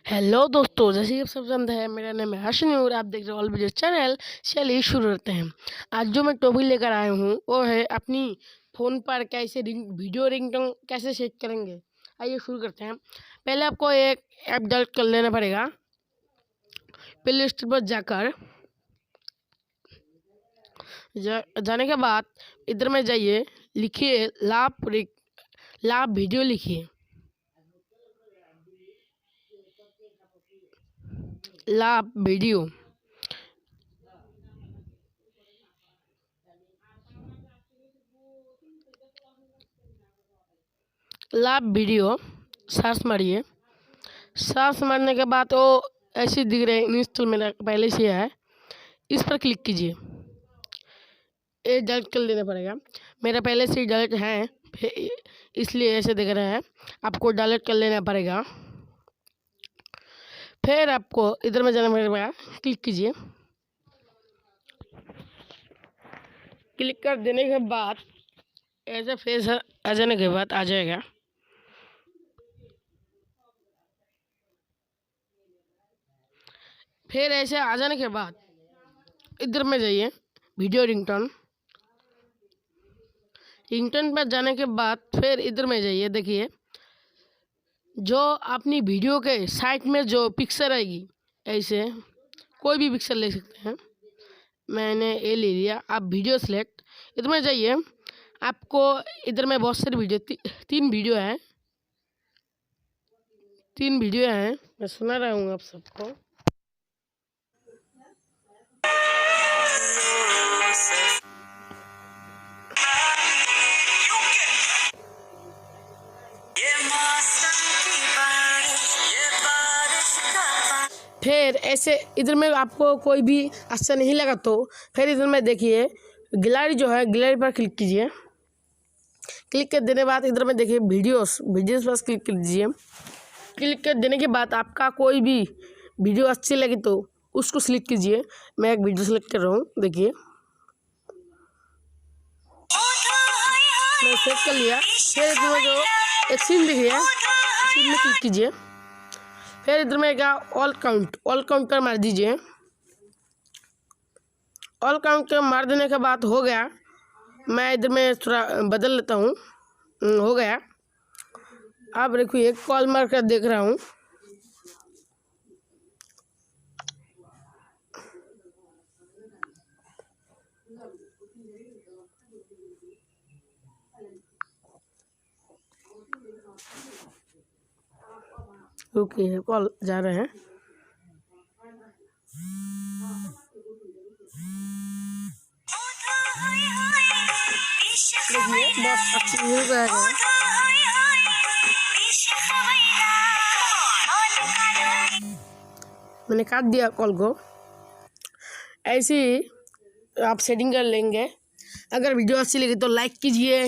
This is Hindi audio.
हेलो दोस्तों, जैसे कि आप सब जानते हैं मेरा नाम है हर्षनी और आप देख रहे हो ऑल वीडियो चैनल। चलिए शुरू करते हैं। आज जो मैं टॉपिक लेकर आया हूँ वो है अपनी फ़ोन पर कैसे वीडियो रिंगटोन कैसे सेट करेंगे। आइए शुरू करते हैं। पहले आपको एक ऐप डाउनलोड कर लेना पड़ेगा। प्ले स्टोर पर जाकर जाने के बाद इधर में जाइए, लिखिए लाभ वीडियो लिखिए। लाभ वीडियो लाभ वीडियो सर्च मारिए। सर्च मारने के बाद वो ऐसे दिख रहे हैं, इंस्टॉल मेरा पहले से है, इस पर क्लिक कीजिए। ये डायरेक्ट कर देना पड़ेगा, मेरा पहले से ही डायरेक्ट है इसलिए ऐसे दिख रहा है। आपको डायरेक्ट कर लेना पड़ेगा। फिर आपको इधर में जाना पड़ेगा, क्लिक कीजिए। क्लिक कर देने के बाद ऐसे फेस आ जाने के बाद आ जाएगा। फिर ऐसे आ जाने के बाद इधर में जाइए, वीडियो रिंगटोन पर जाने के बाद फिर इधर में जाइए। देखिए जो अपनी वीडियो के साइड में जो पिक्चर आएगी, ऐसे कोई भी पिक्चर ले सकते हैं। मैंने ये ले लिया। आप वीडियो सेलेक्ट इधर में जाइए। आपको इधर में बहुत सारी वीडियो तीन वीडियो हैं। मैं सुना रहा हूँ आप सबको। फिर ऐसे इधर में आपको कोई भी अच्छा नहीं लगा तो फिर इधर में देखिए गैलरी जो है, गैलरी पर क्लिक कीजिए। क्लिक कर देने के बाद इधर में देखिए वीडियोस पर क्लिक कर दीजिए। क्लिक कर देने के बाद आपका कोई भी वीडियो अच्छी लगी तो उसको सिलेक्ट कीजिए। मैं एक वीडियो सेलेक्ट कर रहा हूँ, देखिए मैं सेलेक्ट कर लिया। फिर इधर में जो एक सीन दिख रहा है, सीन में क्लिक कीजिए। फिर इधर में क्या ऑल काउंट पर मार दीजिए। ऑल काउंट पर मार देने के बाद हो गया। मैं इधर में थोड़ा बदल लेता हूँ, हो गया। अब देखिए एक कॉल मार कर देख रहा हूँ। रुकिए, कॉल जा रहे हैं। देखिए बहुत अच्छी म्यूजिक आएगा। मैंने काट दिया कॉल को। ऐसे ही आप सेटिंग कर लेंगे। अगर वीडियो अच्छी लगी तो लाइक कीजिए।